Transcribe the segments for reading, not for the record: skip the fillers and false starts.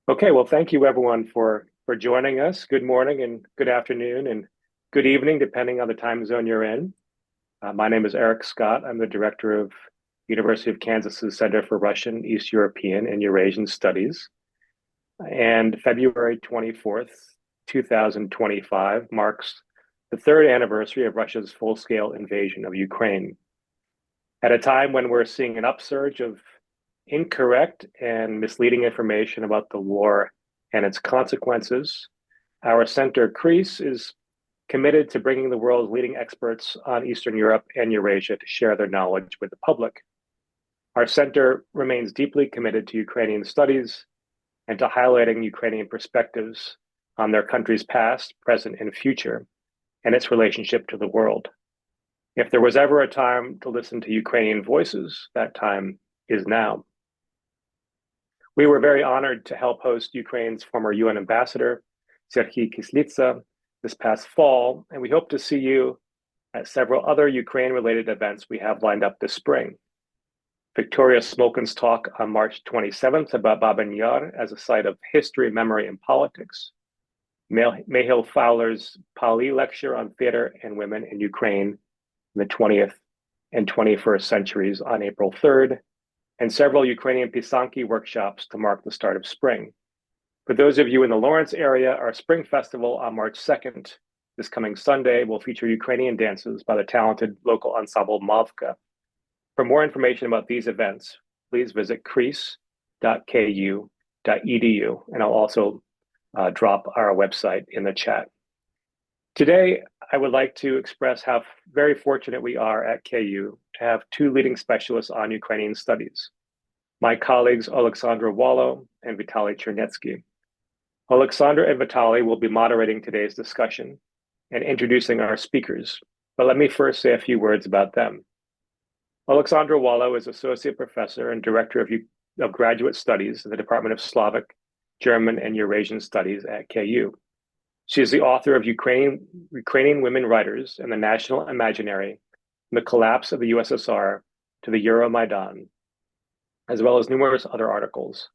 Okay, well, thank you everyone for joining us. Good morning and good afternoon and good evening, depending on the time zone you're in. My name is Eric Scott. I'm the director of University of Kansas's Center for Russian, East European, and Eurasian Studies. And February 24th, 2025 marks the third anniversary of Russia's full-scale invasion of Ukraine. At a time when we're seeing an upsurge of incorrect and misleading information about the war and its consequences, our center, CREASE, is committed to bringing the world's leading experts on Eastern Europe and Eurasia to share their knowledge with the public. Our center remains deeply committed to Ukrainian studies and to highlighting Ukrainian perspectives on their country's past, present, and future, and its relationship to the world. If there was ever a time to listen to Ukrainian voices, that time is now. We were very honored to help host Ukraine's former UN ambassador, Serhiy Kislitsa, this past fall, and we hope to see you at several other Ukraine-related events we have lined up this spring. Victoria Smolkin's talk on March 27th about Babyn Yar as a site of history, memory, and politics. Mihal Fowler's Pali lecture on theater and women in Ukraine in the 20th and 21st centuries on April 3rd, and several Ukrainian Pisanki workshops to mark the start of spring. For those of you in the Lawrence area, our Spring Festival on March 2nd, this coming Sunday, will feature Ukrainian dances by the talented local ensemble Mavka. For more information about these events, please visit crease.ku.edu, and I'll also drop our website in the chat. Today, I would like to express how very fortunate we are at KU to have two leading specialists on Ukrainian studies, my colleagues Oleksandra Wallo and Vitaly Chernetsky. Oleksandra and Vitaly will be moderating today's discussion and introducing our speakers, but let me first say a few words about them. Oleksandra Wallo is Associate Professor and Director of Graduate Studies in the Department of Slavic, German, and Eurasian Studies at KU. She is the author of Ukrainian Women Writers and the National Imaginary, from the Collapse of the USSR to the Euromaidan, as well as numerous other articles.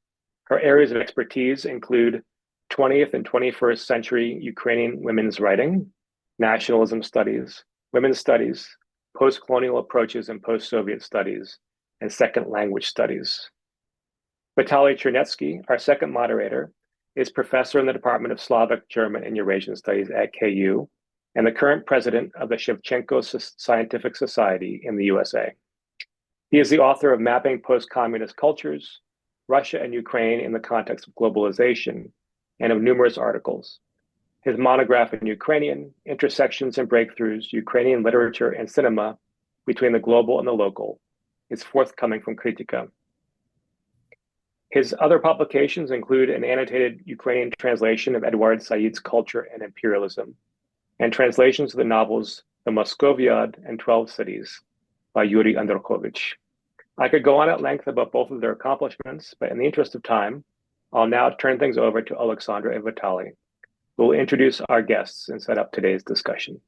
Her areas of expertise include 20th and 21st century Ukrainian women's writing, nationalism studies, women's studies, post-colonial approaches and post-Soviet studies, and second language studies. Vitaly Chernetsky, our second moderator, is professor in the Department of Slavic, German, and Eurasian Studies at KU, and the current president of the Shevchenko Scientific Society in the USA. He is the author of Mapping Post-Communist Cultures, Russia and Ukraine in the Context of Globalization, and of numerous articles. His monograph in Ukrainian, Intersections and Breakthroughs, Ukrainian Literature and Cinema Between the Global and the Local, is forthcoming from Kritika. His other publications include an annotated Ukrainian translation of Edward Said's Culture and Imperialism, and translations of the novels The Moscoviad and 12 Cities by Yuri Androkovich. I could go on at length about both of their accomplishments, but in the interest of time, I'll now turn things over to Oleksandra and Vitaly, who will introduce our guests and set up today's discussion.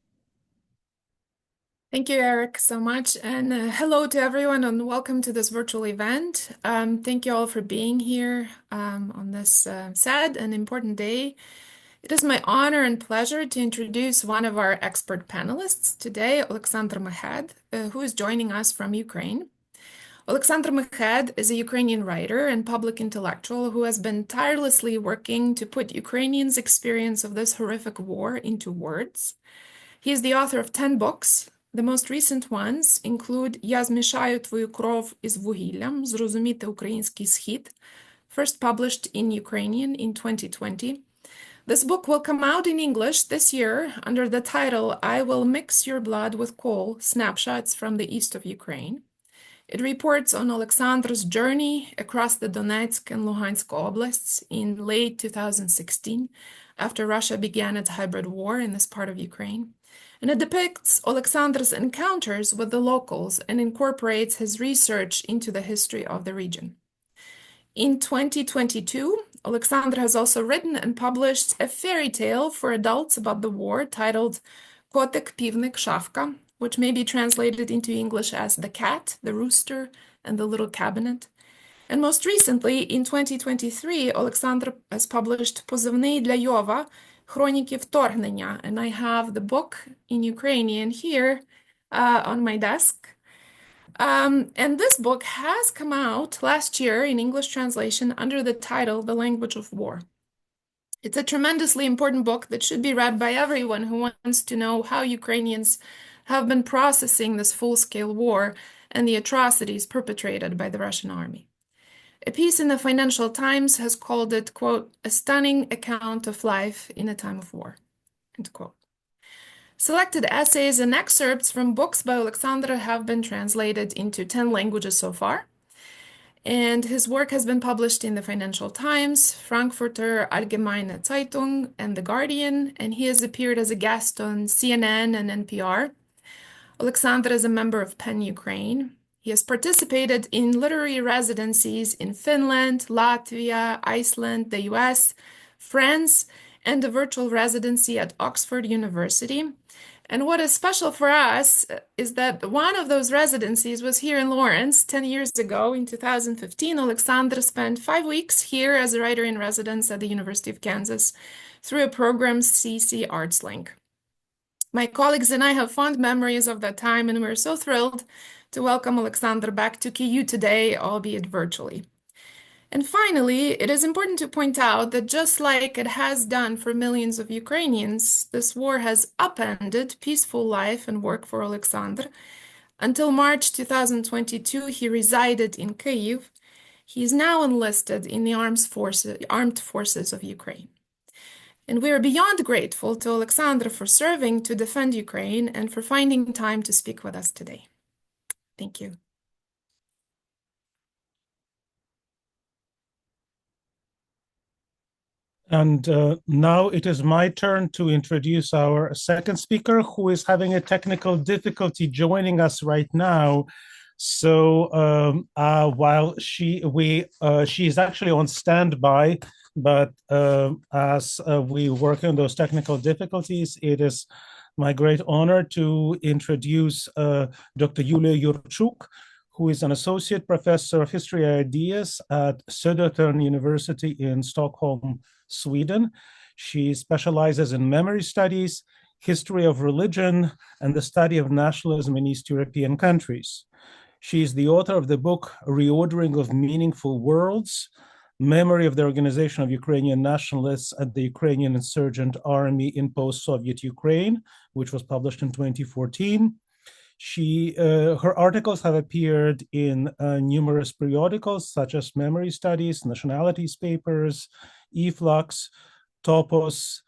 Thank you, Eric, so much. And hello to everyone and welcome to this virtual event. Thank you all for being here on this sad and important day. It is my honor and pleasure to introduce one of our expert panelists today, Oleksandr Mykhed, who is joining us from Ukraine. Oleksandr Mykhed is a Ukrainian writer and public intellectual who has been tirelessly working to put Ukrainians' experience of this horrific war into words. He is the author of 10 books. The most recent ones include «Я змішаю твою кров із вугіллям. Зрозуміти український схід», first published in Ukrainian in 2020. This book will come out in English this year under the title I Will Mix Your Blood with Coal, Snapshots from the East of Ukraine. It reports on Oleksandr's journey across the Donetsk and Luhansk oblasts in late 2016, after Russia began its hybrid war in this part of Ukraine. And it depicts Oleksandr's encounters with the locals and incorporates his research into the history of the region. In 2022, Oleksandr has also written and published a fairy tale for adults about the war titled Kotek, Pivnik, Szafka, which may be translated into English as The Cat, the Rooster, and the Little Cabinet. And most recently, in 2023, Oleksandr has published Позивний для Йова, Хроніки вторгнення, and I have the book in Ukrainian here on my desk. And this book has come out last year in English translation under the title The Language of War. It's a tremendously important book that should be read by everyone who wants to know how Ukrainians have been processing this full-scale war and the atrocities perpetrated by the Russian army. A piece in the Financial Times has called it, quote, a stunning account of life in a time of war, end quote. Selected essays and excerpts from books by Oleksandr have been translated into 10 languages so far. And his work has been published in the Financial Times, Frankfurter, Allgemeine Zeitung, and The Guardian, and he has appeared as a guest on CNN and NPR. Oleksandr is a member of PEN Ukraine. He has participated in literary residencies in Finland, Latvia, Iceland, the US, France, and a virtual residency at Oxford University. And what is special for us is that one of those residencies was here in Lawrence 10 years ago. In 2015, Oleksandr spent 5 weeks here as a writer in residence at the University of Kansas through a program CC Arts Link. My colleagues and I have fond memories of that time, and we're so thrilled to welcome Oleksandr back to Kyiv today, albeit virtually. And finally, it is important to point out that just like it has done for millions of Ukrainians, this war has upended peaceful life and work for Oleksandr. Until March 2022, he resided in Kyiv. He is now enlisted in the armed forces of Ukraine. And we are beyond grateful to Oleksandr for serving to defend Ukraine and for finding time to speak with us today. Thank you. And now it is my turn to introduce our second speaker, who is having a technical difficulty joining us right now. So while she is actually on standby, but as we work on those technical difficulties, it is my great honor to introduce Dr. Yuliya Yurchuk, who is an associate professor of history ideas at Södertörn University in Stockholm, Sweden. She specializes in memory studies, history of religion, and the study of nationalism in East European countries. She is the author of the book Reordering of Meaningful Worlds, Memory of the Organization of Ukrainian Nationalists at the Ukrainian Insurgent Army in Post-Soviet Ukraine, which was published in 2014. Her articles have appeared in numerous periodicals such as Memory Studies, Nationalities Papers, Efflux, Topos,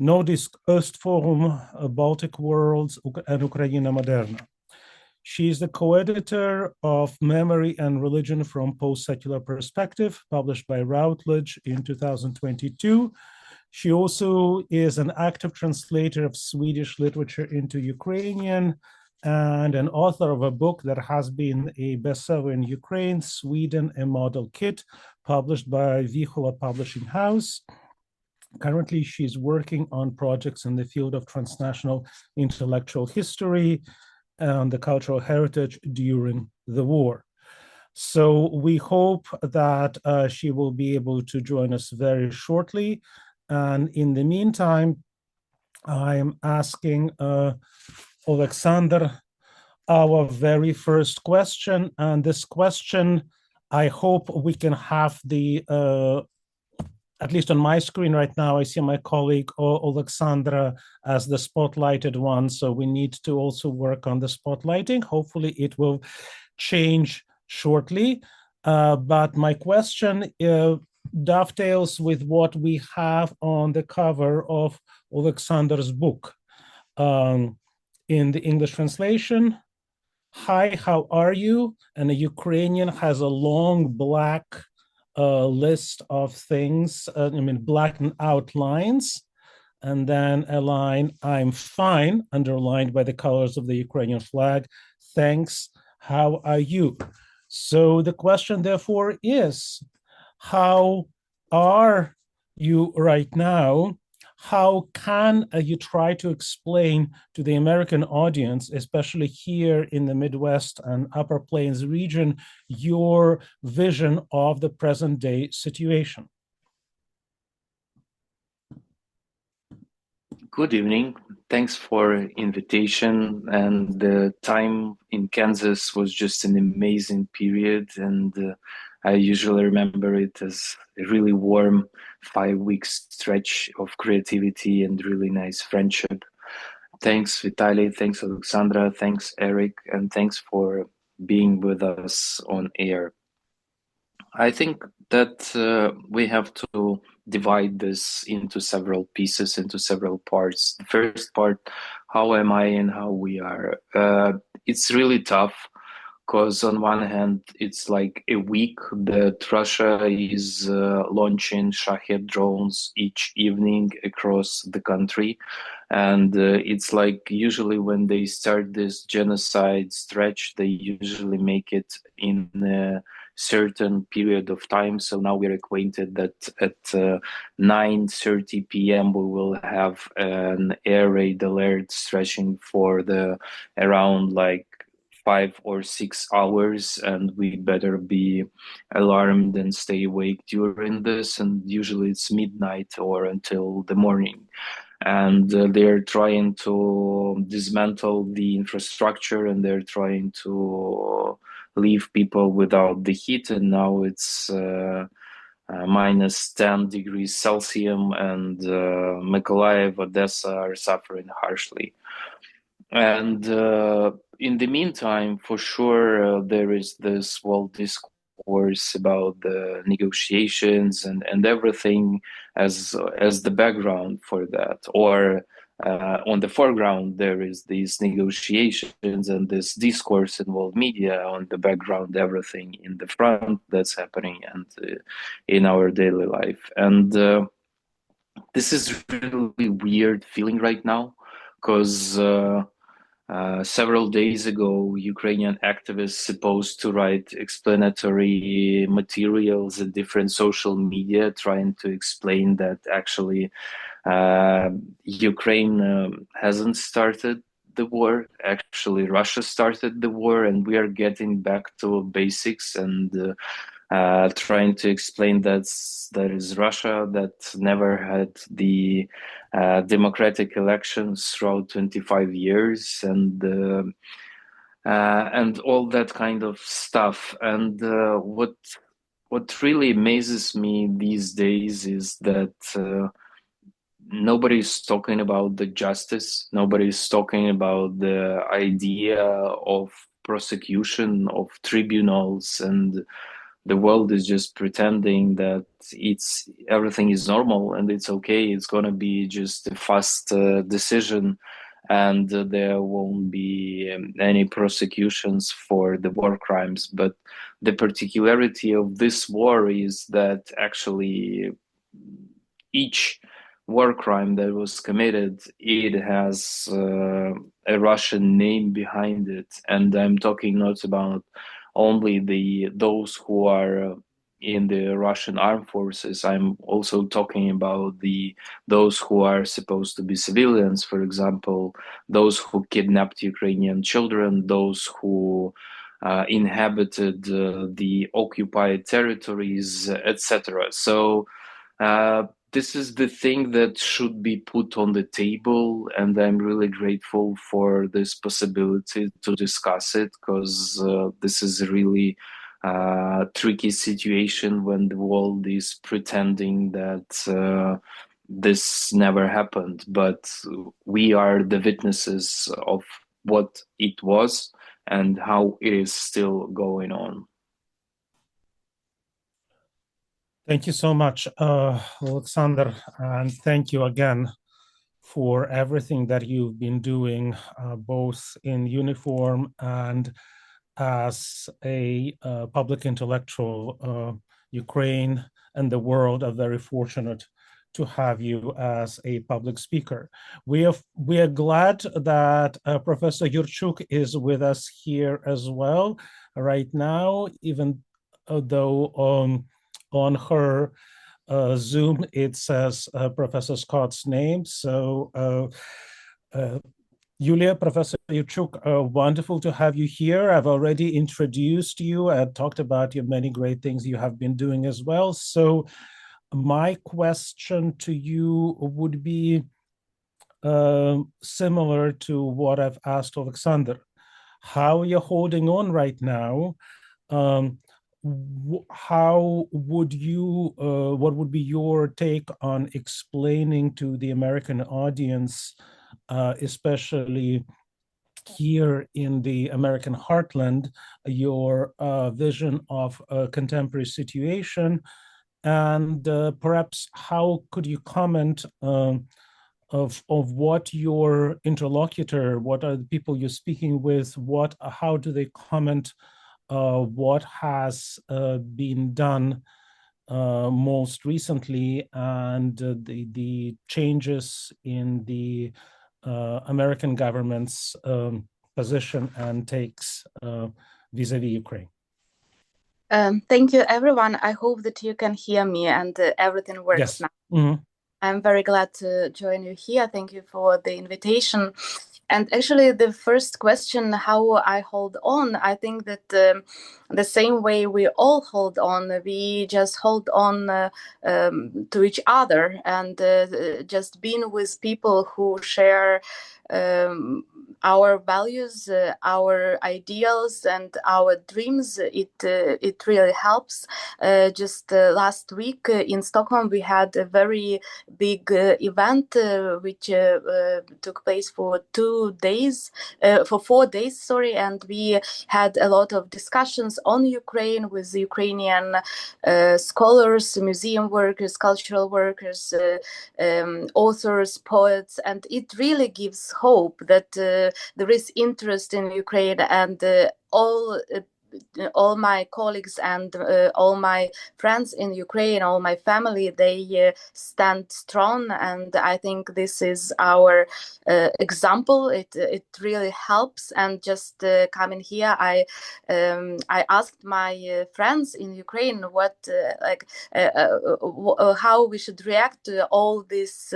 Nordisk Östforum, Baltic Worlds, and Ukraina Moderna. She is the co-editor of Memory and Religion from Post-Secular Perspective, published by Routledge in 2022. She also is an active translator of Swedish literature into Ukrainian and an author of a book that has been a bestseller in Ukraine, Sweden, a Model Kit, published by Vihola Publishing House. Currently, she's working on projects in the field of transnational intellectual history and the cultural heritage during the war. So we hope that she will be able to join us very shortly. And in the meantime, I am asking Oleksandr our very first question. And this question, I hope we can have the, at least on my screen right now, I see my colleague Oleksandra as the spotlighted one. So we need to also work on the spotlighting. Hopefully it will change shortly. But my question dovetails with what we have on the cover of Oleksandr's book. In the English translation, "Hi, how are you?" And a Ukrainian has a long black list of things, black outlines, and then a line, "I'm fine," underlined by the colors of the Ukrainian flag. "Thanks, how are you?" So the question, therefore, is, how are you right now? how can you try to explain to the American audience, especially here in the Midwest and Upper Plains region, your vision of the present day situation? Good evening. Thanks for invitation. And the time in Kansas was just an amazing period. And I usually remember it as a really warm 5-week stretch of creativity and really nice friendship. Thanks, Vitaly. Thanks, Oleksandra. Thanks, Eric. And thanks for being with us on air. I think that we have to divide this into several pieces, into several parts. The first part, how am I and how we are? It's really tough because on one hand, it's like a week that Russia is launching Shahed drones each evening across the country. And it's like usually when they start this genocide stretch, they usually make it in a certain period of time. So now we're acquainted that at 9:30 p.m. we will have an air raid alert stretching for the around like 5 or 6 hours, and we better be alarmed and stay awake during this. And usually it's midnight or until the morning. And they're trying to dismantle the infrastructure, and they're trying to leave people without the heat. And now it's minus 10 degrees Celsius, and Mykolaiv, Odessa are suffering harshly. And in the meantime, for sure, there is this world discourse about the negotiations and everything as the background for that. Or on the foreground, there is these negotiations and this discourse in world media. On the background, everything in the front that's happening and in our daily life. And this is really weird feeling right now, because several days ago, Ukrainian activists supposed to write explanatory materials in different social media, trying to explain that actually Ukraine hasn't started the war. Actually, Russia started the war, and we are getting back to basics and trying to explain that is Russia that never had the democratic elections throughout 25 years and all that kind of stuff. And what really amazes me these days is that nobody's talking about the justice. Nobody's talking about the idea of prosecution, of tribunals, and the world is just pretending that everything is normal and it's okay. It's going to be just a fast decision, and there won't be any prosecutions for the war crimes. But the particularity of this war is that actually each war crime that was committed, it has a Russian name behind it. And I'm talking not about only those who are in the Russian armed forces. I'm also talking about those who are supposed to be civilians, for example, those who kidnapped Ukrainian children, those who inhabited the occupied territories, etc. So this is the thing that should be put on the table, and I'm really grateful for this possibility to discuss it, because this is a really tricky situation when the world is pretending that this never happened, but we are the witnesses of what it was and how it is still going on. Thank you so much, Oleksandr, and thank you again for everything that you've been doing, both in uniform and as a public intellectual. Ukraine and the world are very fortunate to have you as a public speaker. We are glad that Professor Yurchuk is with us here as well right now, even though on her Zoom, it says Professor Scott's name. So Yuliya, Professor Yurchuk, wonderful to have you here. I've already introduced you and talked about your many great things you have been doing as well. So my question to you would be similar to what I've asked Oleksandr. How are you holding on right now? How would you, what would be your take on explaining to the American audience, especially here in the American heartland, your vision of a contemporary situation? And perhaps how could you comment of what your interlocutor, what are the people you're speaking with, how do they comment what has been done most recently, and the changes in the American government's position and takes vis-a-vis Ukraine? Thank you, everyone. I hope that you can hear me and everything works yes. now. Mm-hmm. I'm very glad to join you here. Thank you for the invitation. And actually, the first question, how I hold on, I think that the same way we all hold on, we just hold on to each other and just being with people who share our values, our ideals, and our dreams. It really helps. Just last week in Stockholm, we had a very big event which took place for 4 days, sorry, and we had a lot of discussions on Ukraine with Ukrainian scholars, museum workers, cultural workers, authors, poets, and it really gives hope that there is interest in Ukraine, and all my colleagues and all my friends in Ukraine, all my family, they stand strong, and I think this is our example. It really helps. And just coming here, I asked my friends in Ukraine what how we should react to all this.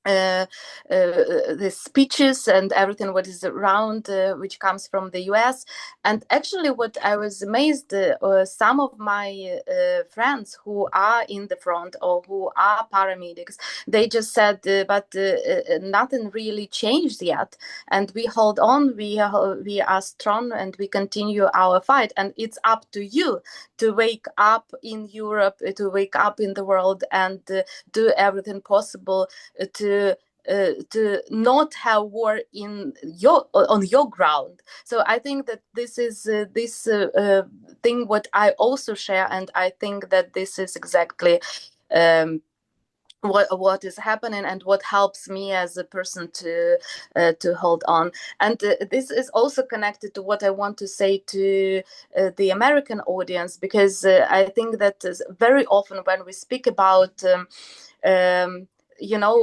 The speeches and everything what is around which comes from the US. And actually what I was amazed, some of my friends who are in the front or who are paramedics, they just said but nothing really changed yet, and we hold on, we are strong, and we continue our fight. And it's up to you to wake up in Europe, to wake up in the world, and do everything possible to not have war on your ground. So I think that this is this thing what I also share, and I think that this is exactly what is happening and what helps me as a person to hold on. And this is also connected to what I want to say to the American audience, because I think that very often when we speak about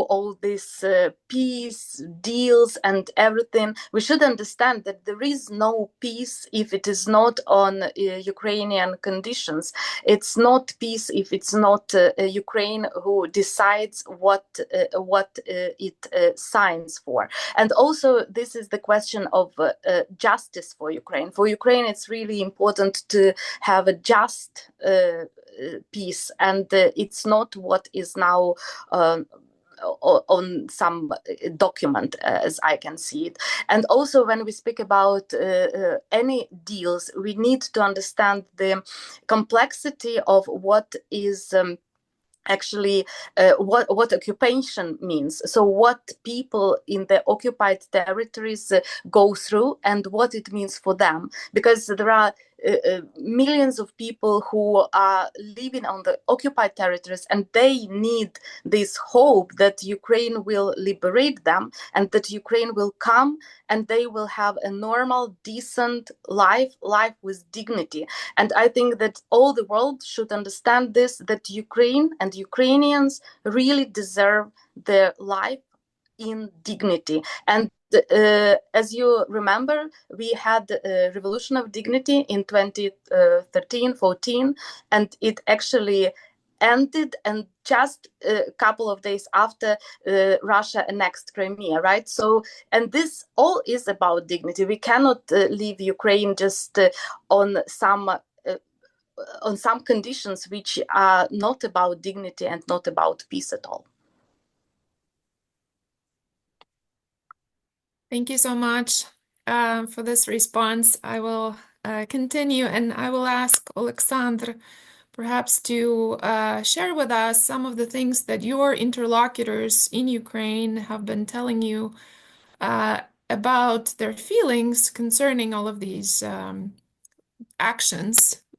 all these peace deals and everything, we should understand that there is no peace if it is not on Ukrainian conditions. It's not peace if it's not Ukraine who decides what it signs for. And also this is the question of justice for Ukraine. For Ukraine, it's really important to have a just peace, and it's not what is now on some document, as I can see it. And also when we speak about any deals, we need to understand the complexity of what is actually what occupation means. So what people in the occupied territories go through and what it means for them, because there are millions of people who are living on the occupied territories, and they need this hope that Ukraine will liberate them and that Ukraine will come and they will have a normal, decent life with dignity. And I think that all the world should understand this, that Ukraine and Ukrainians really deserve their life in dignity. And as you remember, we had a revolution of dignity in 2013-14, and it actually ended, and just a couple of days after Russia annexed Crimea, right? So, and this all is about dignity. We cannot leave Ukraine just on some conditions which are not about dignity and not about peace at all. Thank you so much for this response. I will continue, and I will ask Oleksandr perhaps to share with us some of the things that your interlocutors in Ukraine have been telling you about their feelings concerning all of these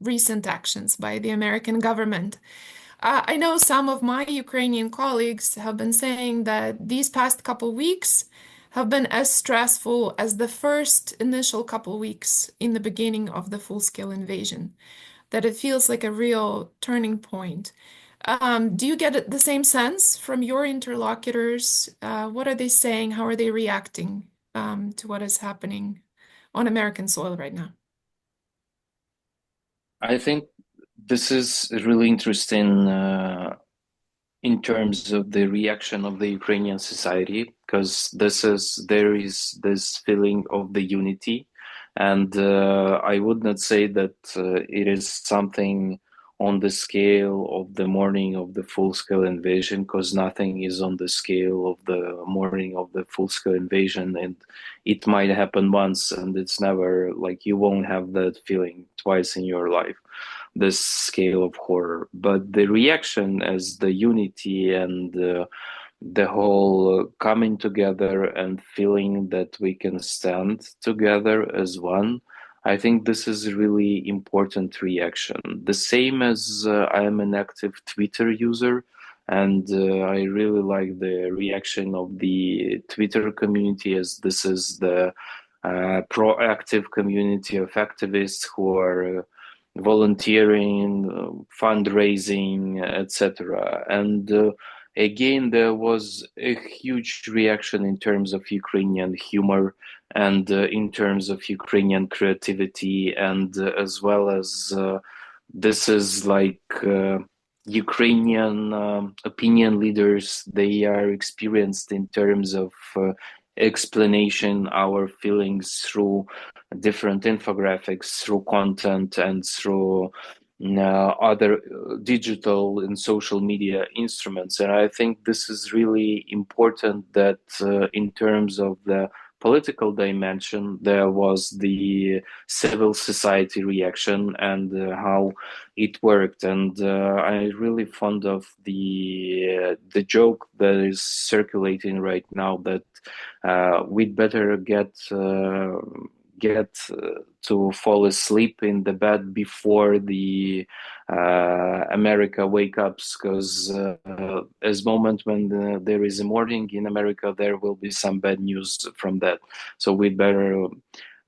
recent actions by the American government. I know some of my Ukrainian colleagues have been saying that these past couple weeks have been as stressful as the first initial couple weeks in the beginning of the full-scale invasion, that it feels like a real turning point. Do you get the same sense from your interlocutors? What are they saying? How are they reacting to what is happening on American soil right now? I think this is really interesting in terms of the reaction of the Ukrainian society, because there is this feeling of the unity, and I would not say that it is something on the scale of the morning of the full-scale invasion, because nothing is on the scale of the morning of the full-scale invasion, and it might happen once, and it's never like you won't have that feeling twice in your life, this scale of horror. But the reaction as the unity and the whole coming together and feeling that we can stand together as one, I think this is a really important reaction. The same as I am an active Twitter user, and I really like the reaction of the Twitter community, as this is the proactive community of activists who are volunteering, fundraising, etc. And again, there was a huge reaction in terms of Ukrainian humor and in terms of Ukrainian creativity, and as well as this is like Ukrainian opinion leaders, they are experienced in terms of explanation our feelings through different infographics, through content, and through other digital and social media instruments. And I think this is really important that in terms of the political dimension, there was the civil society reaction and how it worked. And I'm really fond of the joke that is circulating right now that we'd better get to fall asleep in the bed before the America wake up, because as moment when there is a morning in America, there will be some bad news from that. So we'd better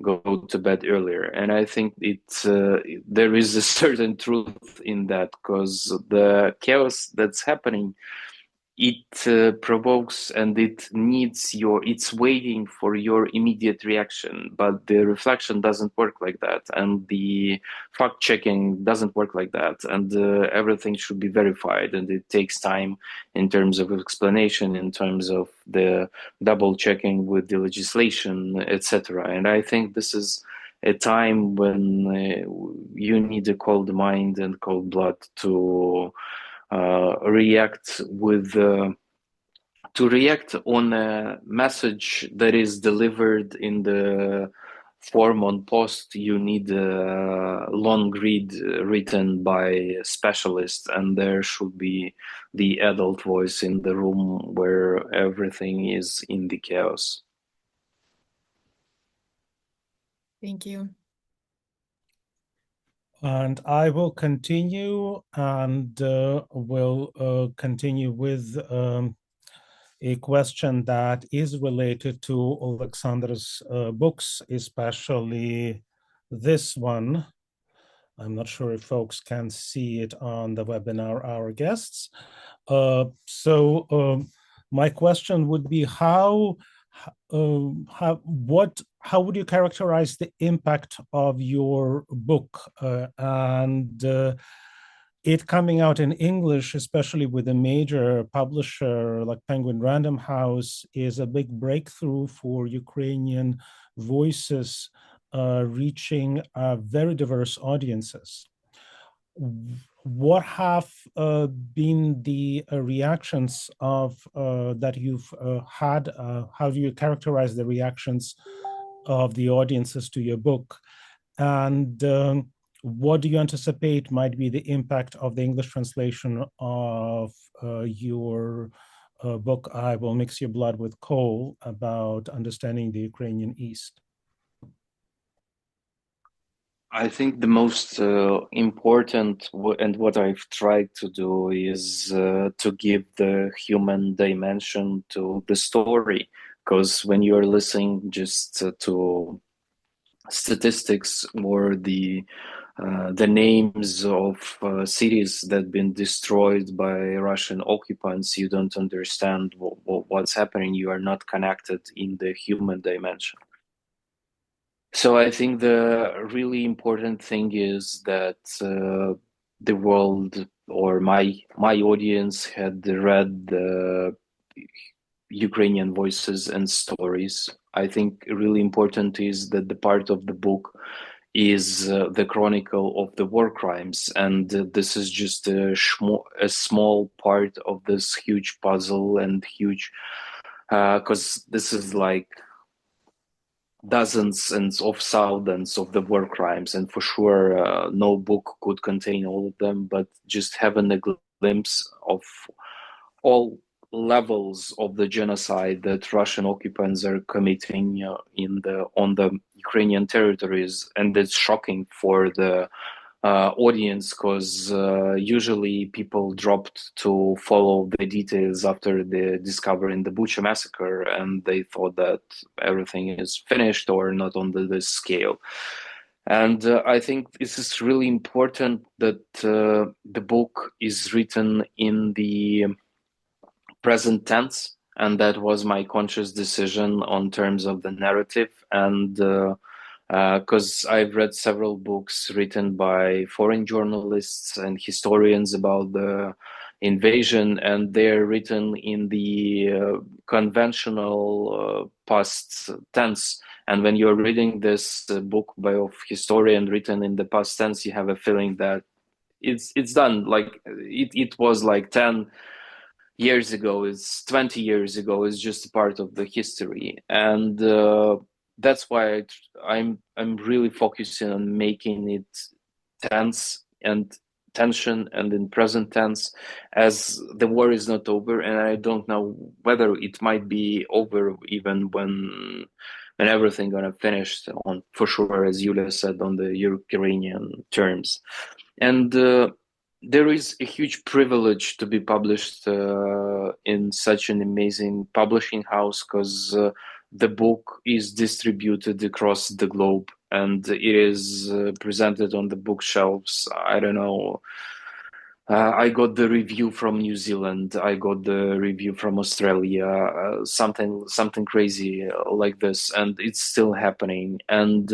go to bed earlier. And I think there is a certain truth in that, because the chaos that's happening, it provokes and it's waiting for your immediate reaction, but the reflection doesn't work like that, and the fact checking doesn't work like that, and everything should be verified, and it takes time in terms of explanation, in terms of the double checking with the legislation, etc. And I think this is a time when you need a cold mind and cold blood to react on a message that is delivered in the form on post. You need a long read written by specialists, and there should be the adult voice in the room where everything is in the chaos. Thank you. And I will continue, and will continue with a question that is related to Oleksandr's books, especially this one. I'm not sure if folks can see it on the webinar, our guests. So my question would be, how would you characterize the impact of your book? And it coming out in English, especially with a major publisher like Penguin Random House, is a big breakthrough for Ukrainian voices reaching very diverse audiences. What have been the reactions of that you've had? How do you characterize the reactions of the audiences to your book? And what do you anticipate might be the impact of the English translation of your book, I Will Mix Your Blood with Coal, about understanding the Ukrainian East? I think the most important and what I've tried to do is to give the human dimension to the story, because when you're listening just to statistics or the names of cities that have been destroyed by Russian occupants, you don't understand what's happening. You are not connected in the human dimension. So I think the really important thing is that the world or my audience had read the Ukrainian voices and stories. I think really important is that the part of the book is the chronicle of the war crimes, and this is just a small part of this huge puzzle and huge, because this is like dozens and of thousands of the war crimes, and for sure no book could contain all of them, but just having a glimpse of all levels of the genocide that Russian occupants are committing on the Ukrainian territories, and it's shocking for the audience, because usually people dropped to follow the details after the discovering the Bucha massacre, and they thought that everything is finished or not on this scale. And I think this is really important that the book is written in the present tense, and that was my conscious decision on terms of the narrative. And because I've read several books written by foreign journalists and historians about the invasion, and they're written in the conventional past tense. And when you're reading this book by a historian written in the past tense, you have a feeling that it's done. Like it was like 10 years ago, it's 20 years ago, it's just a part of the history. And that's why I'm really focusing on making it tense and tension and in present tense, as the war is not over, and I don't know whether it might be over even when everything gonna finish on, for sure, as Yuliya said, on the Ukrainian terms. And there is a huge privilege to be published in such an amazing publishing house, because the book is distributed across the globe, and it is presented on the bookshelves. I don't know. I got the review from New Zealand. I got the review from Australia. Something crazy like this, and it's still happening. And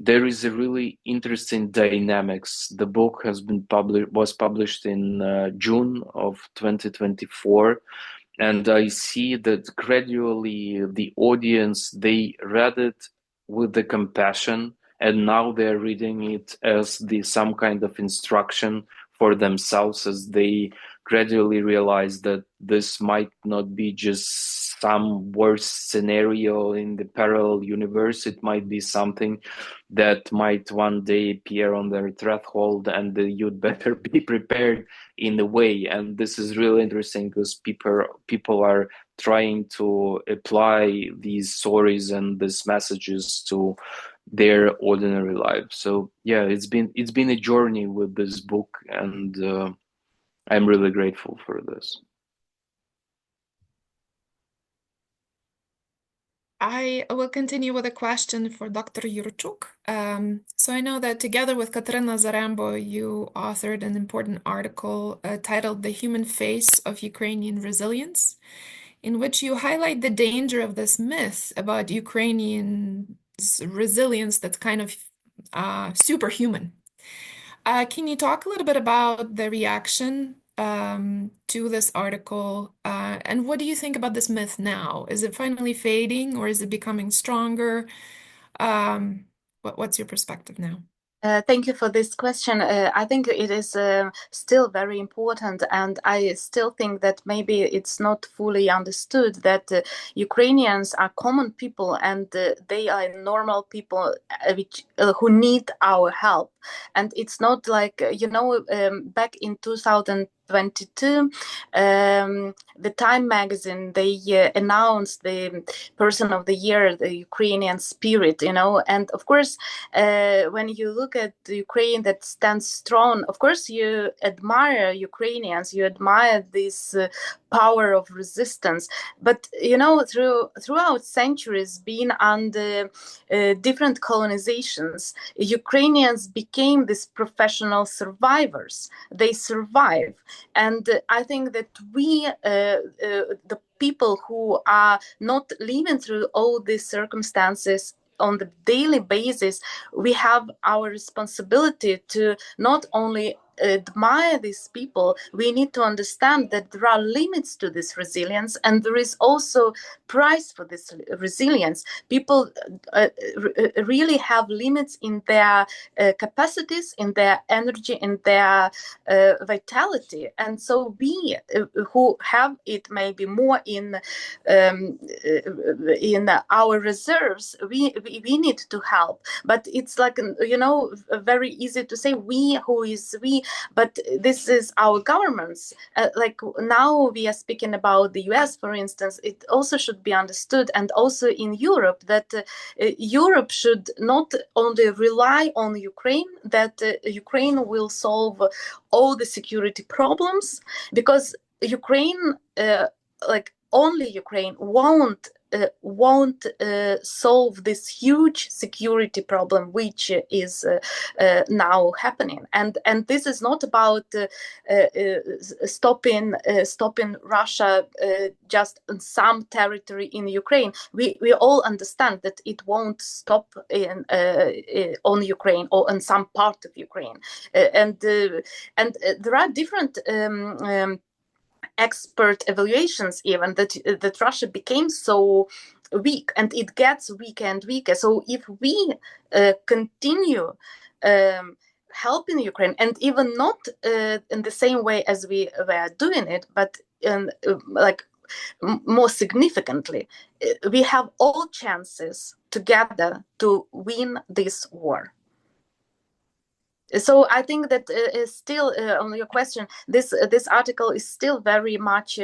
there is a really interesting dynamics. The book was published in June of 2024. And I see that gradually the audience, they read it with the compassion, and now they're reading it as some kind of instruction for themselves, as they gradually realize that this might not be just some worst scenario in the parallel universe. It might be something that might one day appear on their threshold, and you'd better be prepared in a way. And this is really interesting, because people are trying to apply these stories and these messages to their ordinary lives. So yeah, it's been a journey with this book, and I'm really grateful for this. I will continue with a question for Dr. Yurchuk. So I know that together with Katerina Zarembo, you authored an important article titled "The Human Face of Ukrainian Resilience," in which you highlight the danger of this myth about Ukrainian resilience that's kind of superhuman. Can you talk a little bit about the reaction to this article? And what do you think about this myth now? Is it finally fading or is it becoming stronger? What's your perspective now? Thank you for this question. I think it is still very important, and I still think that maybe it's not fully understood that Ukrainians are common people and they are normal people who need our help. And it's not like, back in 2022, the Time magazine, they announced the person of the year, the Ukrainian spirit, and of course, when you look at the Ukraine that stands strong, of course, you admire Ukrainians, you admire this power of resistance. But, throughout centuries, being under different colonizations, Ukrainians became these professional survivors. They survive. And I think that we, the people who are not living through all these circumstances on the daily basis, we have our responsibility to not only admire these people, we need to understand that there are limits to this resilience, and there is also price for this resilience. People really have limits in their capacities, in their energy, in their vitality, and so we who have it maybe more in our reserves, we need to help. But it's like, very easy to say we, who is we, but this is our governments. Like now we are speaking about the US, for instance. It also should be understood, and also in Europe, that Europe should not only rely on Ukraine, that Ukraine will solve all the security problems, because Ukraine, only Ukraine won't solve this huge security problem which is now happening. And this is not about stopping Russia just in some territory in Ukraine. We all understand that it won't stop on Ukraine or in some part of Ukraine. And there are different expert evaluations even that Russia became so weak, and it gets weaker and weaker. So if we continue helping Ukraine, and even not in the same way as we were doing it, but more significantly, we have all chances together to win this war. So I think that still on your question, this article is still very much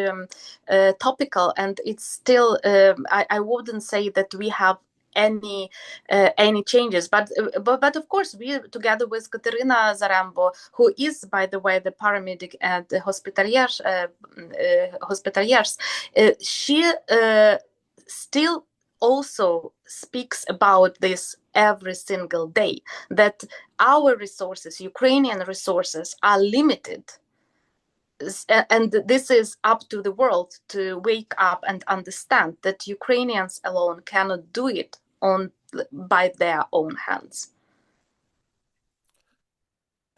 topical, and it's still I wouldn't say that we have any changes, but of course we, together with Katerina Zarembo, who is, by the way, the paramedic at the Hospitaliers, she still also speaks about this every single day, that our resources, Ukrainian resources, are limited. And this is up to the world to wake up and understand that Ukrainians alone cannot do it by their own hands.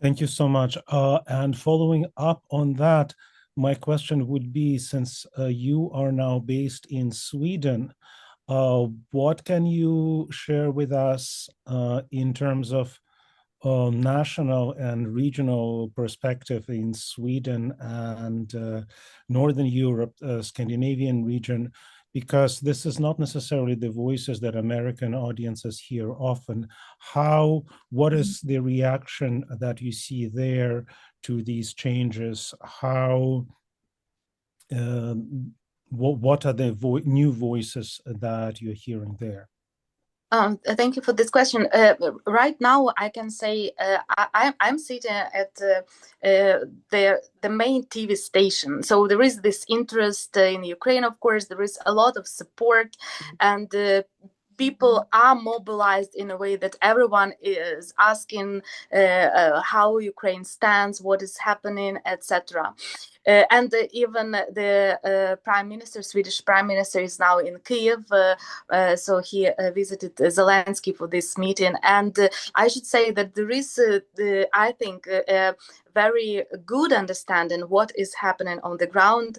Thank you so much. And following up on that, my question would be, since you are now based in Sweden, what can you share with us in terms of national and regional perspective in Sweden and Northern Europe, Scandinavian region? Because this is not necessarily the voices that American audiences hear often. What is the reaction that you see there to these changes? What are the new voices that you're hearing there? Thank you for this question. Right now, I can say I'm sitting at the main TV station. So there is this interest in Ukraine, of course. There is a lot of support, and people are mobilized in a way that everyone is asking how Ukraine stands, what is happening, etc. And even the Prime Minister, Swedish Prime Minister, is now in Kyiv. So he visited Zelensky for this meeting. And I should say that there is, I think, very good understanding what is happening on the ground,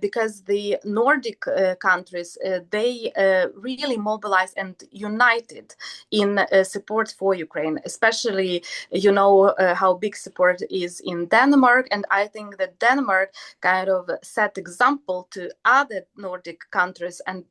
because the Nordic countries, they really mobilized and united in support for Ukraine. Especially, you know, how big support is in Denmark, and I think that Denmark kind of set example to other Nordic countries, and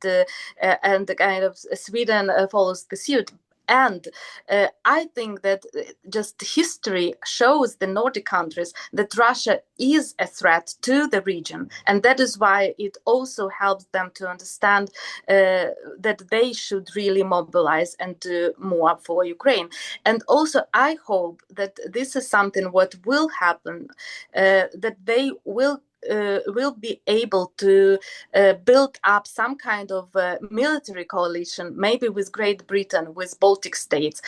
kind of Sweden follows the suit. And I think that just history shows the Nordic countries that Russia is a threat to the region. And that is why it also helps them to understand that they should really mobilize and do more for Ukraine. And also, I hope that this is something what will happen, that they will be able to build up some kind of military coalition, maybe with Great Britain, with Baltic states,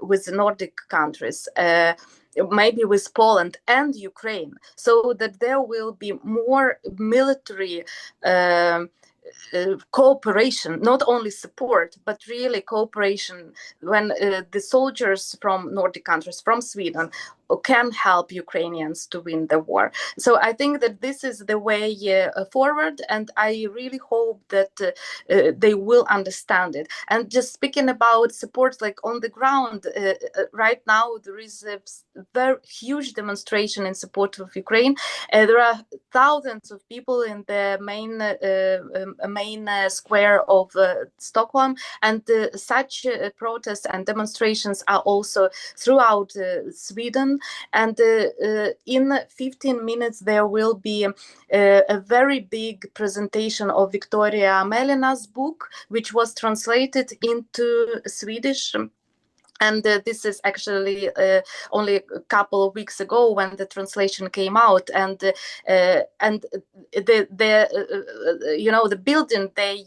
with the Nordic countries, maybe with Poland and Ukraine, so that there will be more military cooperation, not only support, but really cooperation, when the soldiers from Nordic countries, from Sweden, can help Ukrainians to win the war. So I think that this is the way forward, and I really hope that they will understand it. And just speaking about support, like on the ground, right now there is a very huge demonstration in support of Ukraine. There are thousands of people in the main square of Stockholm, and such protests and demonstrations are also throughout Sweden. And in 15 minutes there will be a very big presentation of Victoria Melina's book, which was translated into Swedish. And this is actually only a couple of weeks ago when the translation came out, and the you know, the building they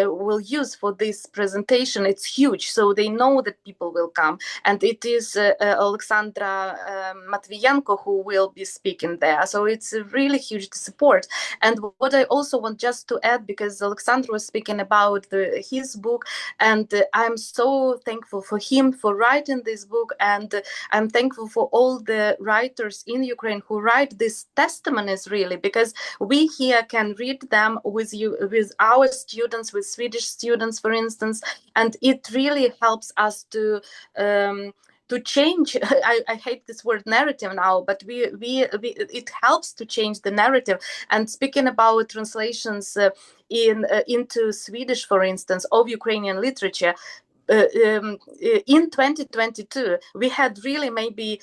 will use for this presentation, it's huge, so they know that people will come, and it is Oleksandra Matvienko who will be speaking there. So it's really huge support. And what I also want just to add, because Oleksandr was speaking about his book, and I'm so thankful for him for writing this book, and I'm thankful for all the writers in Ukraine who write these testimonies, really, because we here can read them with our students, with Swedish students, for instance, and it really helps us to change. I hate this word narrative now, but it helps to change the narrative. And speaking about translations into Swedish, for instance, of Ukrainian literature, in 2022, we had really maybe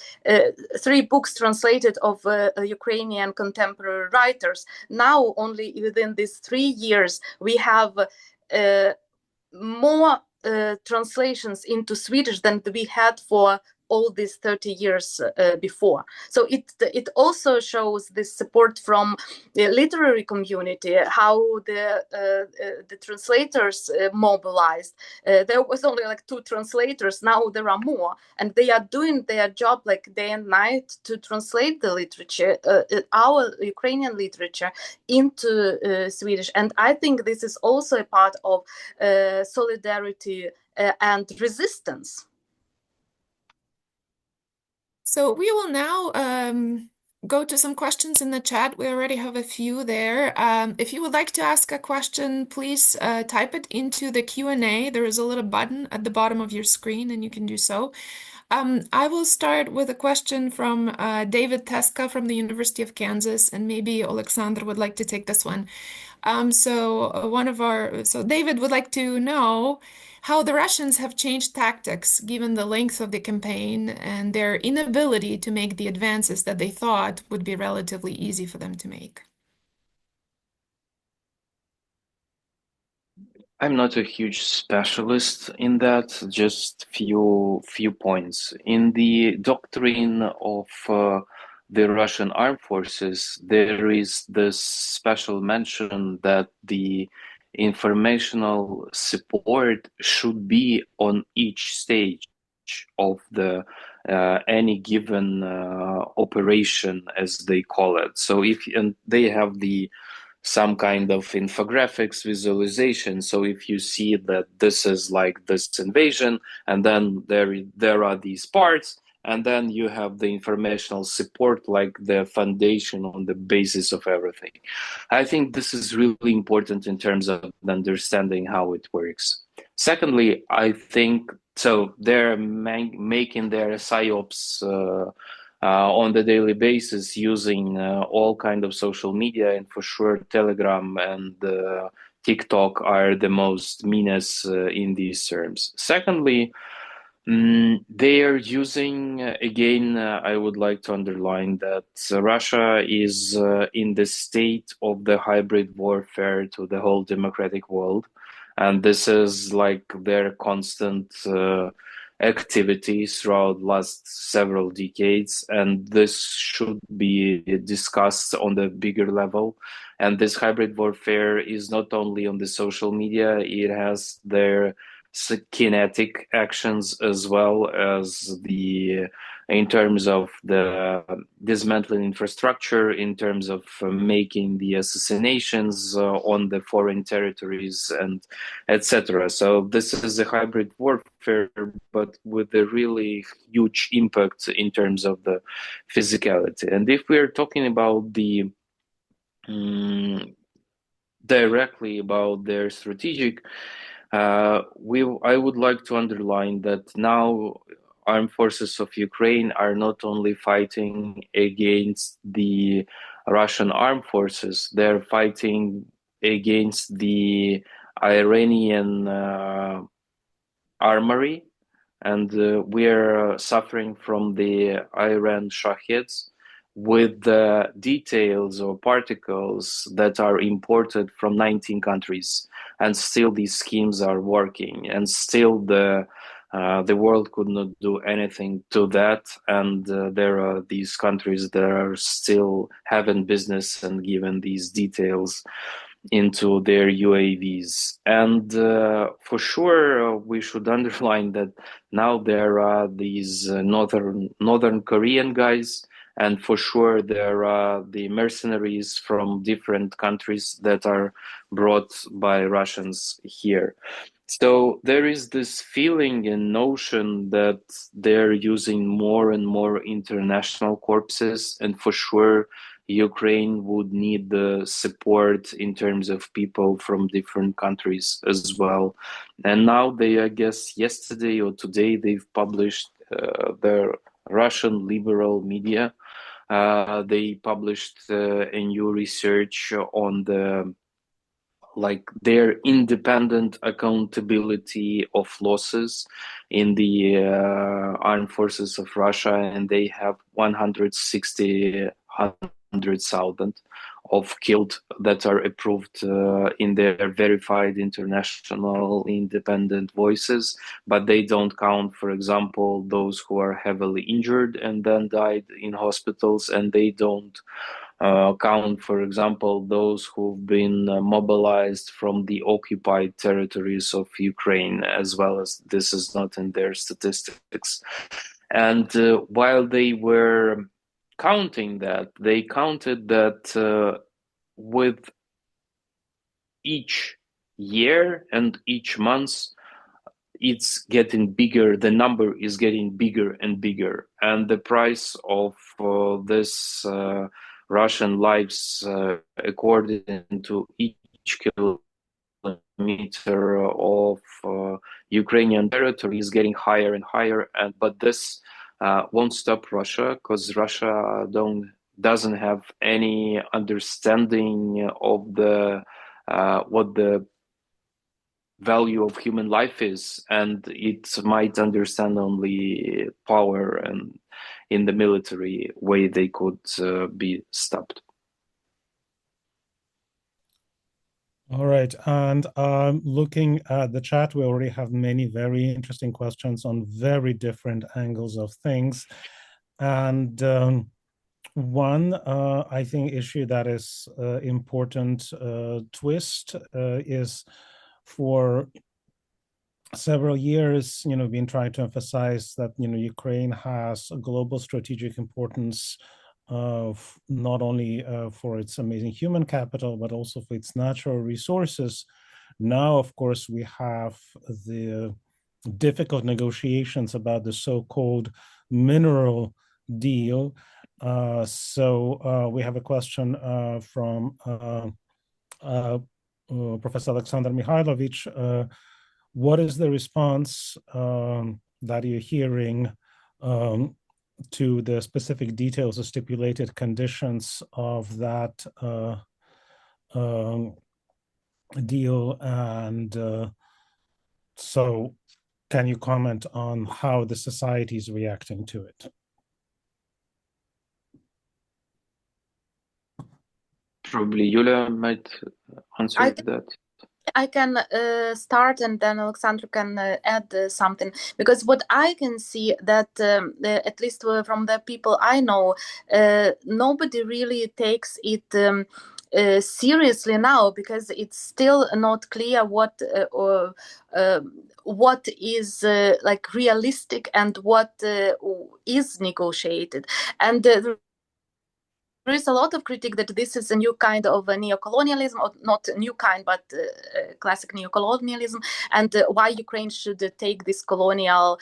3 books translated of Ukrainian contemporary writers. Now, only within these 3 years, we have more translations into Swedish than we had for all these 30 years before. So it also shows this support from the literary community, how the translators mobilized. There was only like 2 translators, now there are more, and they are doing their job like day and night to translate the literature, our Ukrainian literature, into Swedish. And I think this is also a part of solidarity and resistance. So we will now go to some questions in the chat. We already have a few there. If you would like to ask a question, please type it into the Q&A. There is a little button at the bottom of your screen, and you can do so. I will start with a question from David Teska from the University of Kansas, and maybe Oleksandr would like to take this one. So David would like to know how the Russians have changed tactics given the length of the campaign and their inability to make the advances that they thought would be relatively easy for them to make. I'm not a huge specialist in that, just few points. In the doctrine of the Russian armed forces, there is this special mention that the informational support should be on each stage of the any given operation, as they call it. So and they have some kind of infographics visualization. So if you see that this is like this invasion, and then there are these parts, and then you have the informational support, like the foundation on the basis of everything. I think this is really important in terms of understanding how it works. Secondly, I think so they're making their psyops on the daily basis using all kind of social media, and for sure Telegram and TikTok are the most meanest in these terms. Secondly, they are using, again, I would like to underline that Russia is in the state of the hybrid warfare to the whole democratic world. And this is like their constant activity throughout last several decades. And this should be discussed on the bigger level. And this hybrid warfare is not only on the social media, it has their kinetic actions as well as in terms of the dismantling infrastructure, in terms of making the assassinations on the foreign territories, and etc. So this is a hybrid warfare, but with a really huge impact in terms of the physicality. And if we're talking about directly about their strategic, I would like to underline that now armed forces of Ukraine are not only fighting against the Russian armed forces, they're fighting against the Iranian armory, and we're suffering from the Iran Shaheds, with the details or particles that are imported from 19 countries, and still these schemes are working, and still the world could not do anything to that, and there are these countries that are still having business and given these details into their UAVs. And for sure, we should underline that now there are these northern Korean guys, and for sure there are the mercenaries from different countries that are brought by Russians here. So there is this feeling and notion that they're using more and more international corpses, and for sure Ukraine would need the support in terms of people from different countries as well. And now they, I guess yesterday or today, they've published their Russian liberal media. They published a new research on their independent accountability of losses in the armed forces of Russia, and they have 160,000 of killed that are approved in their verified international independent voices, but they don't count, for example, those who are heavily injured and then died in hospitals, and they don't count, for example, those who've been mobilized from the occupied territories of Ukraine, as well as this is not in their statistics. And while they were counting that, they counted that with each year and each month, it's getting bigger, the number is getting bigger and bigger. And the price of this Russian lives, according to each kilometer of Ukrainian territory, is getting higher and higher. But this won't stop Russia, because Russia doesn't have any understanding of the what the value of human life is, and it might understand only power, and in the military way they could be stopped. All right, and looking at the chat, we already have many very interesting questions on very different angles of things. And one, I think, issue that is important twist is for several years, been trying to emphasize that, Ukraine has a global strategic importance of not only for its amazing human capital, but also for its natural resources. Now, of course, we have the difficult negotiations about the so-called mineral deal. So we have a question from Professor Oleksandr Mykhed. What is the response that you're hearing to the specific details or stipulated conditions of that deal? And so can you comment on how the society is reacting to it? Probably Yuliya might answer that. I can start, and then Oleksandr can add something, because what I can see that at least from the people I know, nobody really takes it seriously now, because it's still not clear what is like realistic and what is negotiated. And there is a lot of critique that this is a new kind of a neocolonialism, or not a new kind, but classic neocolonialism, and why Ukraine should take this colonial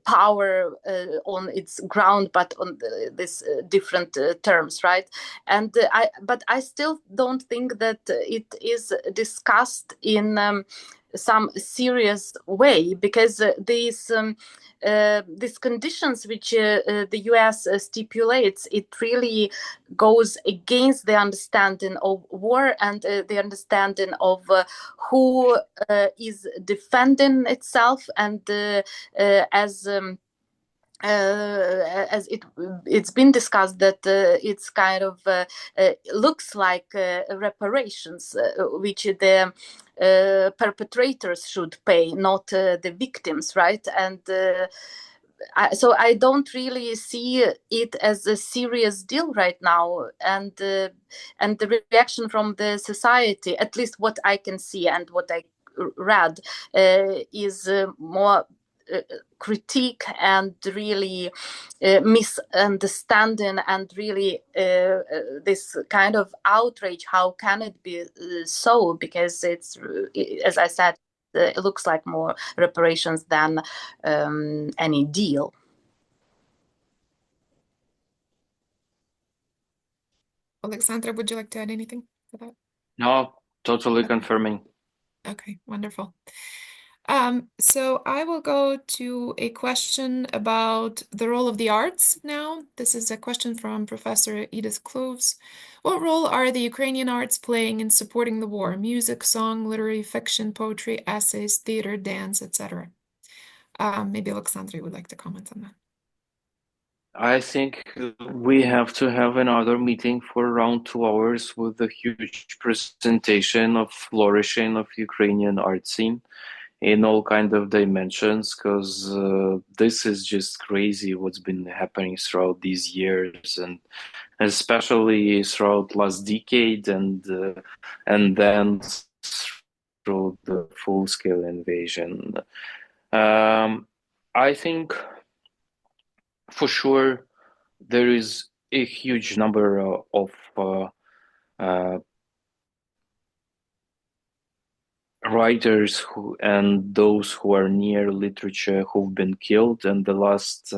power on its ground, but on this different terms, right? And but I still don't think that it is discussed in some serious way, because these conditions which the US stipulates, it really goes against the understanding of war and the understanding of who is defending itself, and as it's been discussed that it's kind of looks like reparations which the perpetrators should pay, not the victims, right? And so I don't really see it as a serious deal right now, and the reaction from the society, at least what I can see and what I read, is more critique and really misunderstanding, and really this kind of outrage. How can it be so? Because it's, as I said, it looks like more reparations than any deal. Oleksandra, would you like to add anything to that? No, totally confirming. Okay, wonderful. So I will go to a question about the role of the arts now. This is a question from Professor Edith Cloves. What role are the Ukrainian arts playing in supporting the war? Music, song, literary fiction, poetry, essays, theater, dance, etc. Maybe Oleksandra would like to comment on that. I think we have to have another meeting for around 2 hours with a huge presentation of flourishing of Ukrainian art scene in all kind of dimensions, because this is just crazy what's been happening throughout these years, and especially throughout last decade, and then through the full-scale invasion. I think for sure there is a huge number of writers and those who are near literature who've been killed, and the last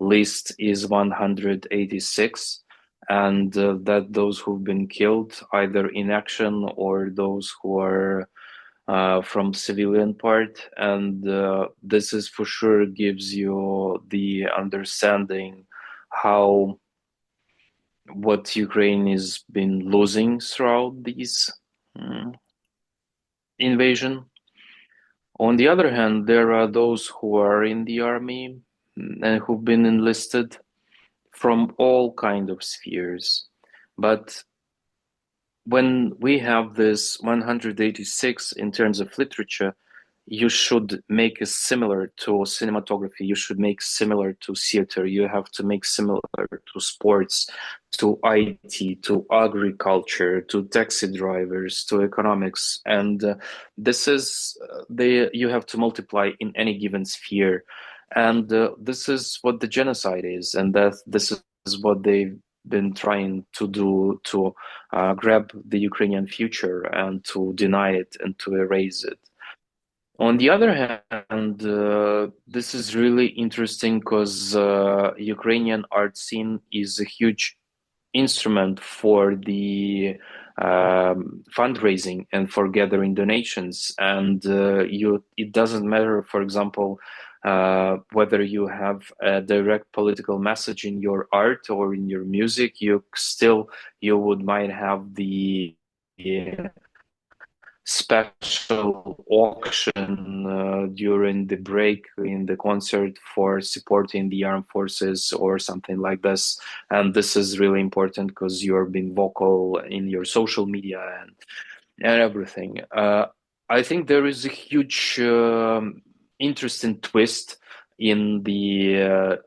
list is 186, and that those who've been killed either in action or those who are from civilian part, and this is for sure gives you the understanding what Ukraine has been losing throughout these invasion. On the other hand, there are those who are in the army and who've been enlisted from all kind of spheres. But when we have this 186 in terms of literature, you should make it similar to cinematography, you should make similar to theater, you have to make similar to sports, to IT, to agriculture, to taxi drivers, to economics. And this is, you have to multiply in any given sphere. And this is what the genocide is, and that this is what they've been trying to do to grab the Ukrainian future and to deny it and to erase it. On the other hand, this is really interesting because Ukrainian art scene is a huge instrument for the fundraising and for gathering donations. And it doesn't matter, for example, whether you have a direct political message in your art or in your music, you might have the special auction during the break in the concert for supporting the armed forces or something like this. And this is really important because you're being vocal in your social media and everything. I think there is a huge interesting twist in the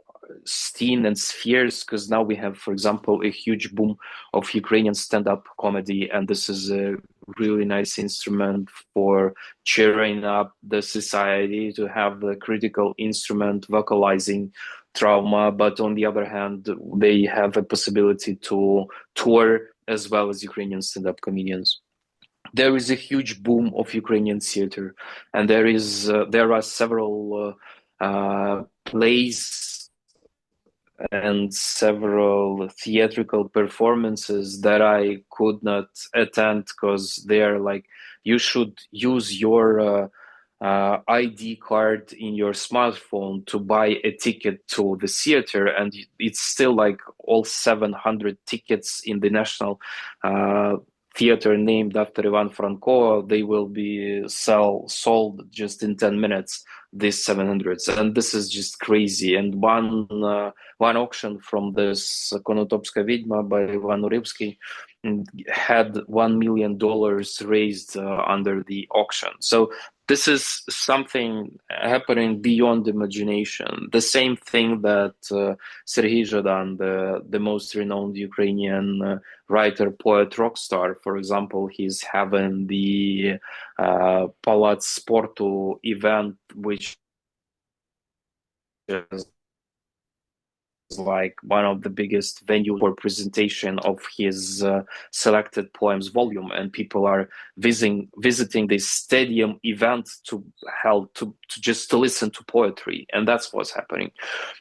scene and spheres, because now we have, for example, a huge boom of Ukrainian stand-up comedy, and this is a really nice instrument for cheering up the society, to have the critical instrument vocalizing trauma. But on the other hand, they have a possibility to tour as well as Ukrainian stand-up comedians. There is a huge boom of Ukrainian theater, and there are several plays and several theatrical performances that I could not attend because they are like, you should use your ID card in your smartphone to buy a ticket to the theater, and it's still like all 700 tickets in the national theater named after Ivan Franko, they will be sold just in 10 minutes, these 700s, and this is just crazy. And one auction from this Konotopska Vidma by Ivan Uribsky had $1 million raised under the auction. So this is something happening beyond imagination. The same thing that Sergei Zhadan, the most renowned Ukrainian writer, poet, rock star, for example, he's having the Palat Sportu event, which is like one of the biggest venues for presentation of his selected poems volume, and people are visiting this stadium event to just to listen to poetry, and that's what's happening.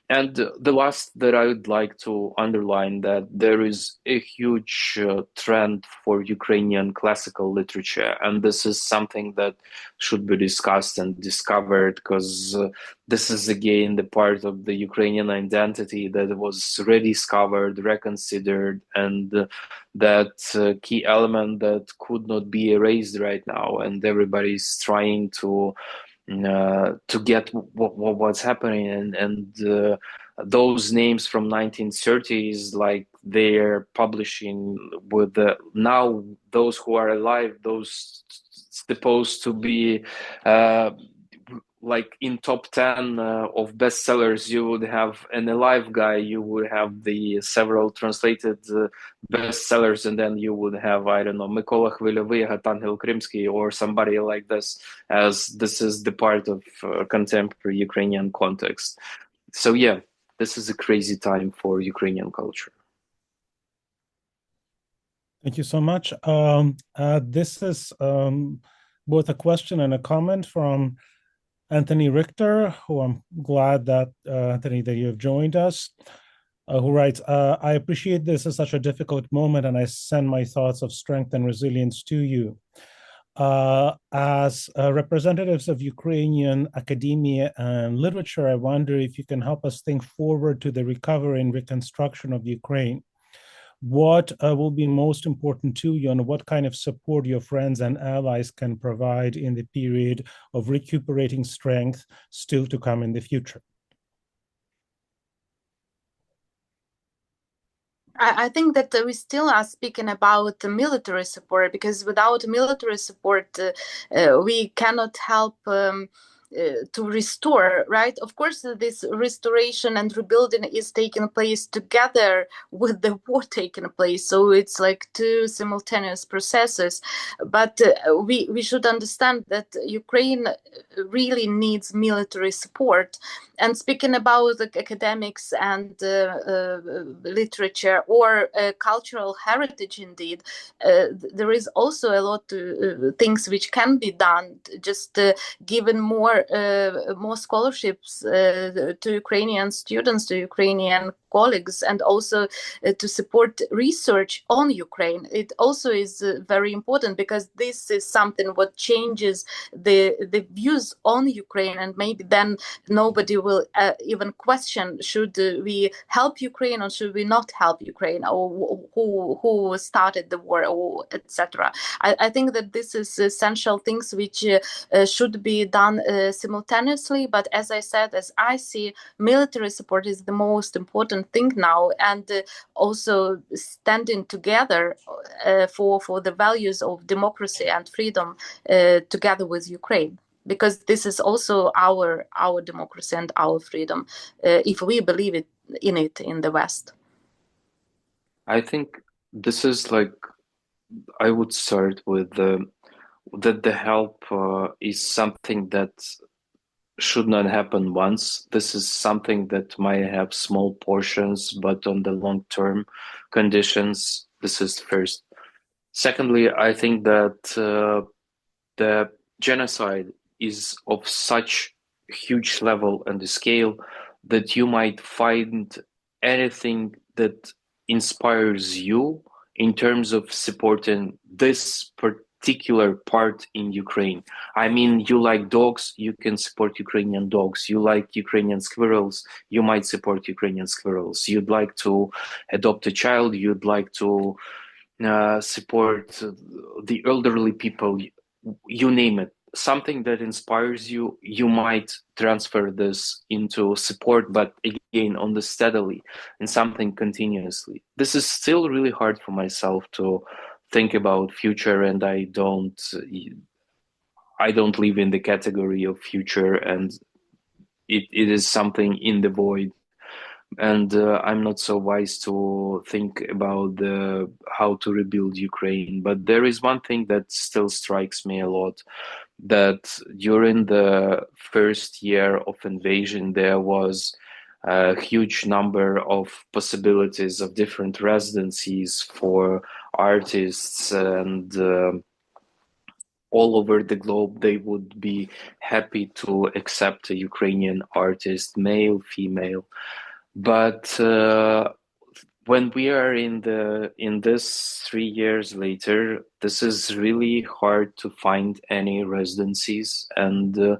And the last that I would like to underline, that there is a huge trend for Ukrainian classical literature, and this is something that should be discussed and discovered, because this is again the part of the Ukrainian identity that was rediscovered, reconsidered, and that key element that could not be erased right now, and everybody's trying to get what's happening, and those names from 1930s, like they're publishing with now those who are alive, those supposed to be like in top 10 of bestsellers. You would have an alive guy, you would have the several translated bestsellers, and then you would have, I don't know, Mykola Khvelyovy, Hatangel Krimsky, or somebody like this, as this is the part of contemporary Ukrainian context. So yeah, this is a crazy time for Ukrainian culture. Thank you so much. This is both a question and a comment from Anthony Richter, who I'm glad that, Anthony, that you have joined us, who writes, I appreciate this is such a difficult moment, and I send my thoughts of strength and resilience to you. As representatives of Ukrainian academia and literature, I wonder if you can help us think forward to the recovery and reconstruction of Ukraine. What will be most important to you, and what kind of support your friends and allies can provide in the period of recuperating strength still to come in the future? I think that we still are speaking about the military support, because without military support, we cannot help to restore, right? Of course, this restoration and rebuilding is taking place together with the war taking place. So it's like two simultaneous processes. But we should understand that Ukraine really needs military support. And speaking about the academics and literature or cultural heritage, indeed, there is also a lot of things which can be done, just given more scholarships to Ukrainian students, to Ukrainian colleagues, and also to support research on Ukraine. It also is very important, because this is something what changes the views on Ukraine, and maybe then nobody will even question, should we help Ukraine or should we not help Ukraine, or who started the war, or etc. I think that this is essential things which should be done simultaneously. But as I said, as I see, military support is the most important thing now, and also standing together for the values of democracy and freedom together with Ukraine, because this is also our democracy and our freedom, if we believe in it in the West. I think this is like, I would start with that the help is something that should not happen once. This is something that might have small portions, but on the long-term conditions, this is first. Secondly, I think that the genocide is of such huge level and scale that you might find anything that inspires you in terms of supporting this particular part in Ukraine. I mean, you like dogs, you can support Ukrainian dogs. You like Ukrainian squirrels, you might support Ukrainian squirrels. You'd like to adopt a child, you'd like to support the elderly people, you name it. Something that inspires you, you might transfer this into support, but again, on the steadily, and something continuously. This is still really hard for myself to think about future, and I don't live in the category of future, and it is something in the void. And I'm not so wise to think about how to rebuild Ukraine. But there is one thing that still strikes me a lot, that during the first year of invasion, there was a huge number of possibilities of different residencies for artists, and all over the globe, they would be happy to accept a Ukrainian artist, male, female. But when we are in this 3 years later, this is really hard to find any residencies, and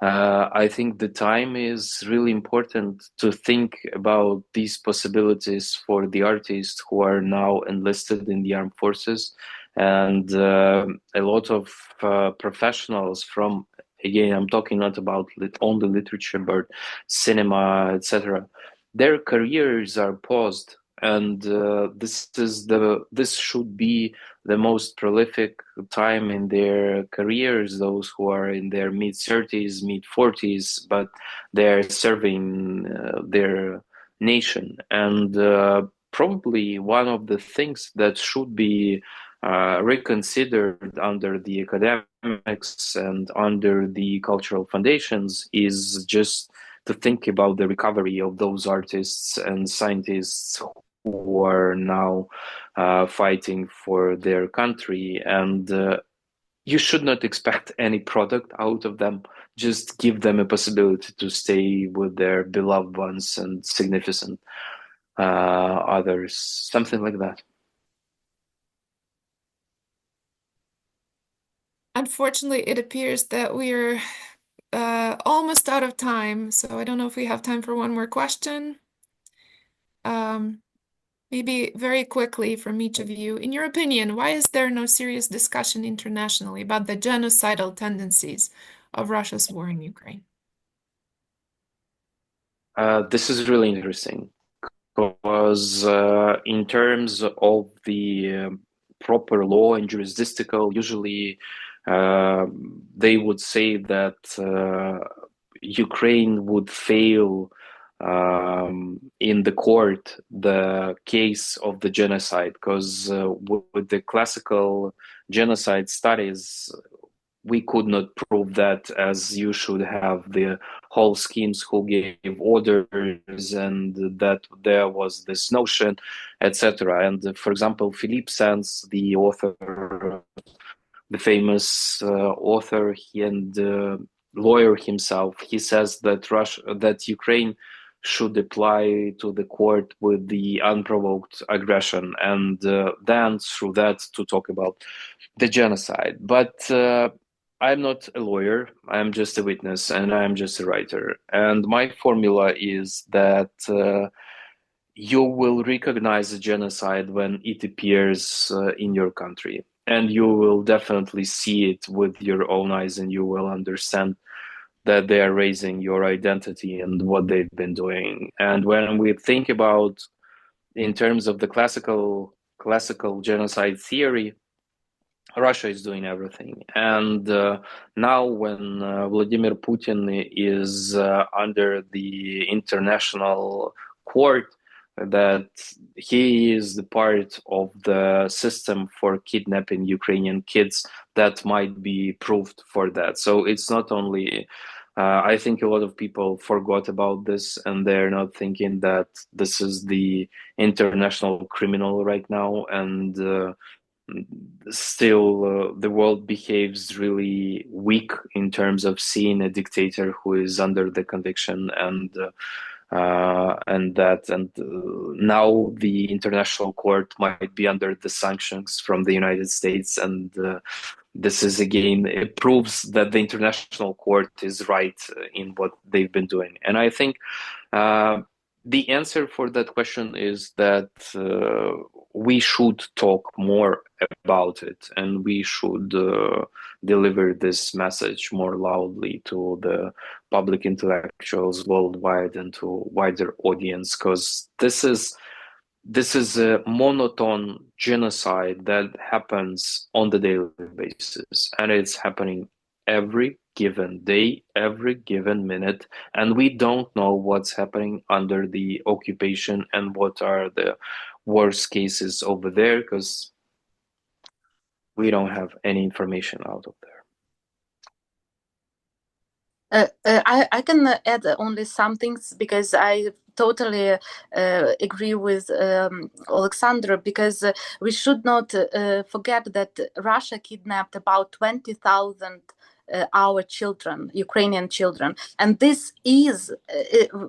I think the time is really important to think about these possibilities for the artists who are now enlisted in the armed forces, and a lot of professionals from, again, I'm talking not about only literature, but cinema, etc. Their careers are paused, and this should be the most prolific time in their careers. Those who are in their mid-30s, mid-40s, but they're serving their nation. And probably one of the things that should be reconsidered under the academics and under the cultural foundations is just to think about the recovery of those artists and scientists who are now fighting for their country. And you should not expect any product out of them. Just give them a possibility to stay with their beloved ones and significant others, something like that. Unfortunately, it appears that we're almost out of time, so I don't know if we have time for one more question. Maybe very quickly from each of you, in your opinion, why is there no serious discussion internationally about the genocidal tendencies of Russia's war in Ukraine? This is really interesting, because in terms of the proper law and jurisdictional, usually they would say that Ukraine would fail in the court the case of the genocide, because with the classical genocide studies, we could not prove that, as you should have the whole schemes who gave orders and that there was this notion, etc. And for example, Philippe Sands, the author, the famous author and lawyer himself, he says that Ukraine should apply to the court with the unprovoked aggression, and then through that to talk about the genocide. But I'm not a lawyer, I'm just a witness, and I'm just a writer. And my formula is that you will recognize a genocide when it appears in your country. And you will definitely see it with your own eyes, and you will understand that they are raising your identity and what they've been doing. And when we think about, in terms of the classical genocide theory, Russia is doing everything. And now when Vladimir Putin is under the international court, that he is the part of the system for kidnapping Ukrainian kids, that might be proved for that. So it's not only, I think a lot of people forgot about this, and they're not thinking that this is the international criminal right now, and still the world behaves really weak in terms of seeing a dictator who is under the conviction, and now the international court might be under the sanctions from the United States, and this is again, it proves that the international court is right in what they've been doing. And I think the answer for that question is that we should talk more about it, and we should deliver this message more loudly to the public intellectuals worldwide and to wider audience, because this is a monotone genocide that happens on the daily basis, and it's happening every given day, every given minute, and we don't know what's happening under the occupation and what are the worst cases over there, because we don't have any information out of there. I can add only some things, because I totally agree with Oleksandr, because we should not forget that Russia kidnapped about 20,000 our children, Ukrainian children, and this is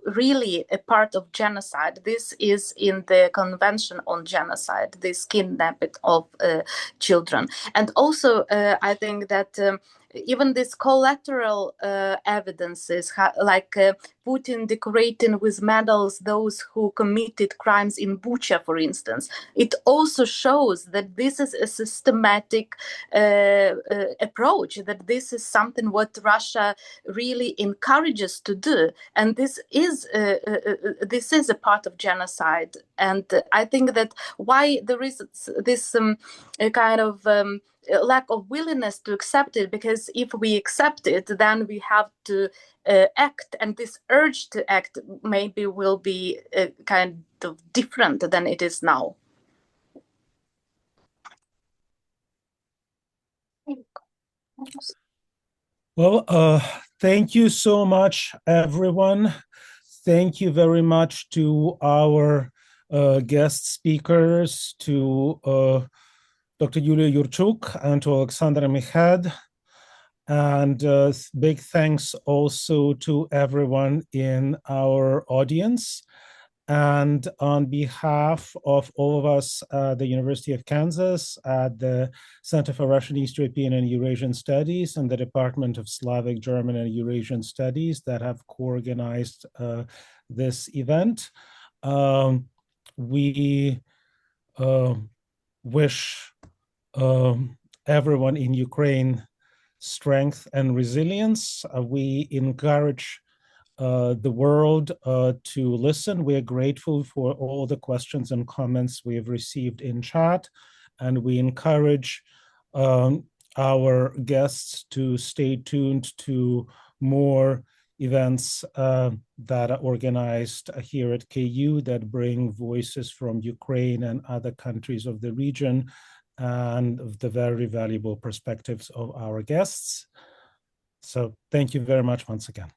really a part of genocide. This is in the Convention on Genocide, this kidnapping of children. And also I think that even this collateral evidences, like Putin decorating with medals those who committed crimes in Bucha, for instance, it also shows that this is a systematic approach, that this is something what Russia really encourages to do, and this is a part of genocide. And I think that why there is this kind of lack of willingness to accept it, because if we accept it, then we have to act, and this urge to act maybe will be kind of different than it is now. Well, thank you so much, everyone. Thank you very much to our guest speakers, to Dr. Yuliya Yurchuk and to Oleksandr Mykhed. And big thanks also to everyone in our audience. And on behalf of all of us at the University of Kansas, at the Center for Russian, East European, and Eurasian Studies, and the Department of Slavic, German, and Eurasian Studies that have co-organized this event, we wish everyone in Ukraine strength and resilience. We encourage the world to listen. We are grateful for all the questions and comments we have received in chat, and we encourage our guests to stay tuned to more events that are organized here at KU that bring voices from Ukraine and other countries of the region and the very valuable perspectives of our guests. So thank you very much once again.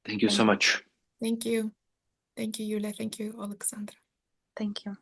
Thank you so much. Thank you. Thank you, Yulia. Thank you, Oleksandra. Thank you.